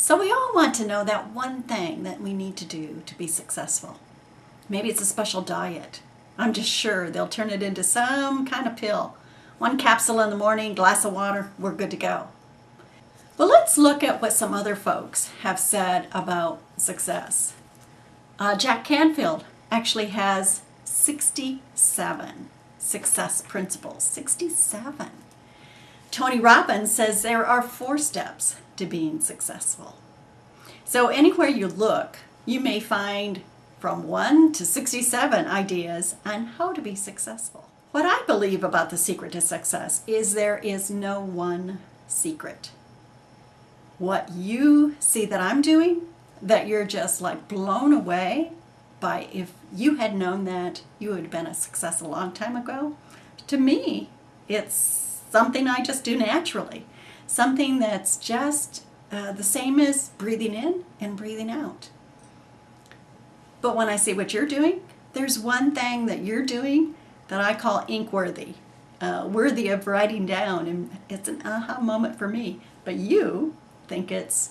So we all want to know that one thing that we need to do to be successful. Maybe it's a special diet. I'm just sure they'll turn it into some kind of pill. One capsule in the morning, glass of water, we're good to go. Well, let's look at what some other folks have said about success. Jack Canfield actually has 67 success principles. 67. Tony Robbins says there are 4 steps to being successful. So anywhere you look, you may find from 1 to 67 ideas on how to be successful. What I believe about the secret to success is there is no one secret. What you see that I'm doing, that you're just like blown away by, if you had known that, you would have been a success a long time ago. To me, it's something I just do naturally. Something that's just the same as breathing in and breathing out. But when I see what you're doing, there's one thing that you're doing that I call ink-worthy, worthy of writing down, and it's an aha moment for me. But you think it's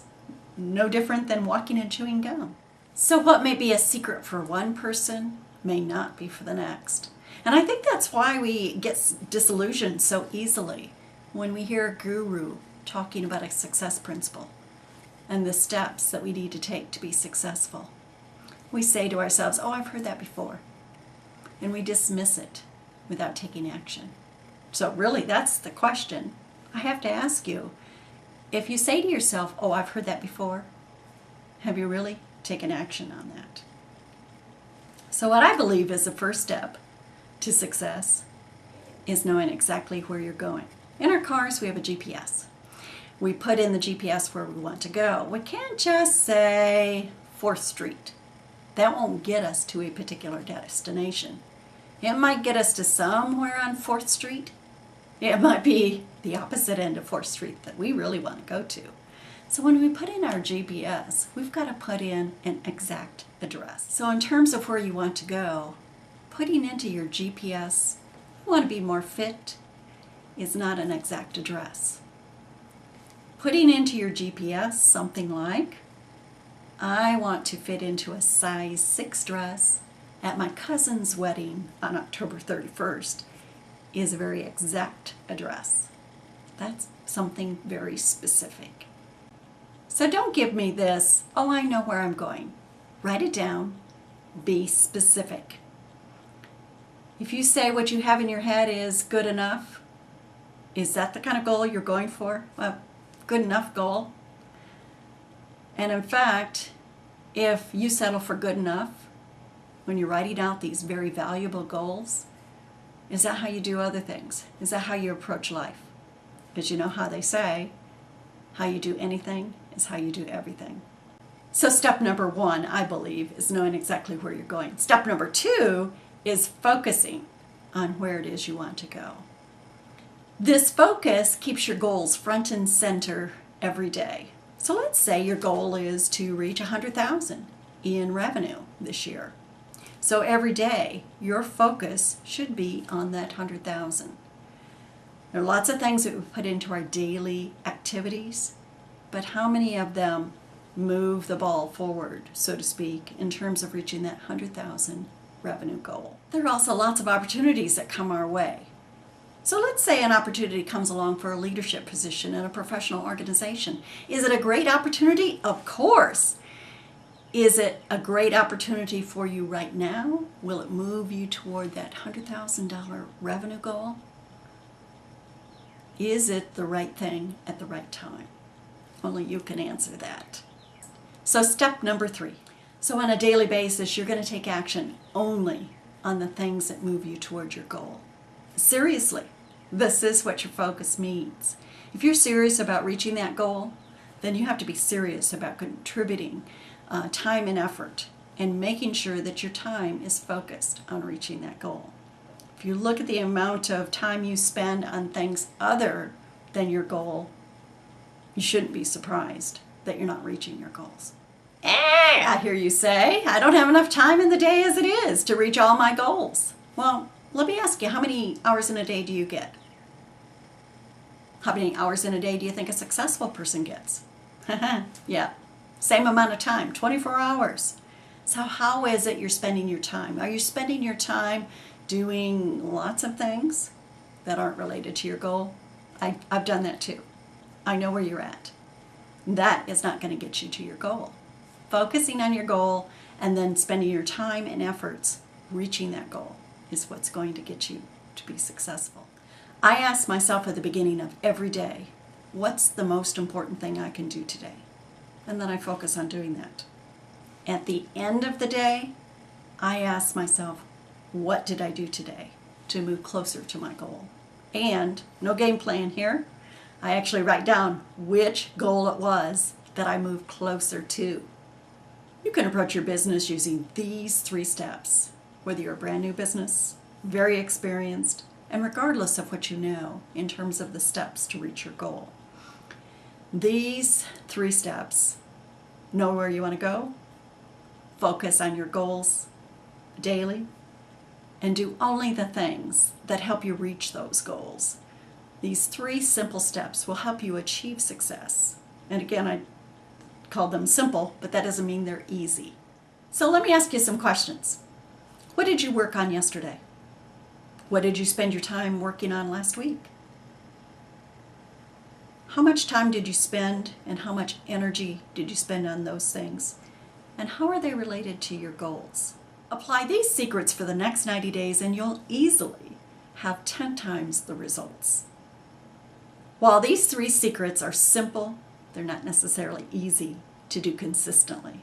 no different than walking and chewing gum. So what may be a secret for one person may not be for the next. And I think that's why we get disillusioned so easily when we hear a guru talking about a success principle and the steps that we need to take to be successful. We say to ourselves, oh, I've heard that before. And we dismiss it without taking action. So really, that's the question I have to ask you. If you say to yourself, oh, I've heard that before, have you really taken action on that? So what I believe is the first step to success is knowing exactly where you're going. In our cars, we have a GPS. We put in the GPS where we want to go. We can't just say 4th Street. That won't get us to a particular destination. It might get us to somewhere on 4th Street. It might be the opposite end of 4th Street that we really want to go to. So when we put in our GPS, we've got to put in an exact address. So in terms of where you want to go, putting into your GPS, you want to be more fit, is not an exact address. Putting into your GPS something like, I want to fit into a size 6 dress at my cousin's wedding on October 31st, is a very exact address. That's something very specific. So don't give me this, oh, I know where I'm going. Write it down. Be specific. If you say what you have in your head is good enough, is that the kind of goal you're going for? Well, good enough goal. And in fact, if you settle for good enough when you're writing out these very valuable goals, is that how you do other things? Is that how you approach life? Because you know how they say, how you do anything is how you do everything. So step number 1, I believe, is knowing exactly where you're going. Step number 2 is focusing on where it is you want to go. This focus keeps your goals front and center every day. So let's say your goal is to reach 100,000 in revenue this year. So every day, your focus should be on that 100,000. There are lots of things that we put into our daily activities, but how many of them move the ball forward, so to speak, in terms of reaching that 100,000 revenue goal? There are also lots of opportunities that come our way. So let's say an opportunity comes along for a leadership position in a professional organization. Is it a great opportunity? Of course. Is it a great opportunity for you right now? Will it move you toward that $100,000 revenue goal? Is it the right thing at the right time? Only you can answer that. So step number 3. So on a daily basis, you're going to take action only on the things that move you toward your goal. Seriously, this is what your focus means. If you're serious about reaching that goal, then you have to be serious about contributing time and effort and making sure that your time is focused on reaching that goal. If you look at the amount of time you spend on things other than your goal, you shouldn't be surprised that you're not reaching your goals. I hear you say, I don't have enough time in the day as it is to reach all my goals. Well, let me ask you, how many hours in a day do you get? How many hours in a day do you think a successful person gets? Yeah, Same amount of time, 24 hours. So how is it you're spending your time? Are you spending your time doing lots of things that aren't related to your goal? I've done that too. I know where you're at. That is not going to get you to your goal. Focusing on your goal and then spending your time and efforts reaching that goal is what's going to get you to be successful. I ask myself at the beginning of every day, what's the most important thing I can do today? And then I focus on doing that. At the end of the day, I ask myself, what did I do today to move closer to my goal? And no game plan here. I actually write down which goal it was that I moved closer to. You can approach your business using these 3 steps, whether you're a brand new business, very experienced, and regardless of what you know in terms of the steps to reach your goal. These 3 steps: know where you want to go, focus on your goals daily, and do only the things that help you reach those goals. These 3 simple steps will help you achieve success. And again, I call them simple, but that doesn't mean they're easy. So let me ask you some questions. What did you work on yesterday? What did you spend your time working on last week? How much time did you spend and how much energy did you spend on those things? And how are they related to your goals? Apply these secrets for the next 90 days and you'll easily have 10 times the results. While these 3 secrets are simple, they're not necessarily easy to do consistently.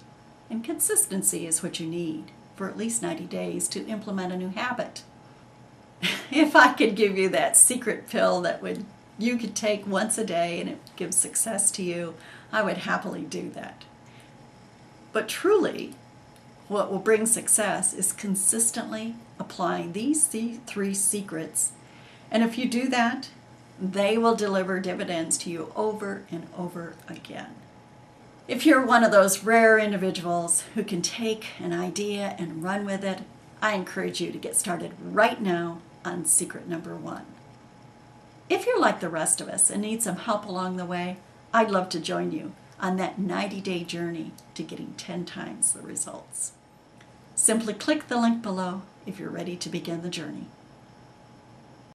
And consistency is what you need for at least 90 days to implement a new habit. If I could give you that secret pill that you could take once a day and it gives success to you, I would happily do that. But truly, what will bring success is consistently applying these 3 secrets. And if you do that, they will deliver dividends to you over and over again. If you're one of those rare individuals who can take an idea and run with it, I encourage you to get started right now on secret number 1. If you're like the rest of us and need some help along the way, I'd love to join you on that 90-day journey to getting 10 times the results. Simply click the link below if you're ready to begin the journey.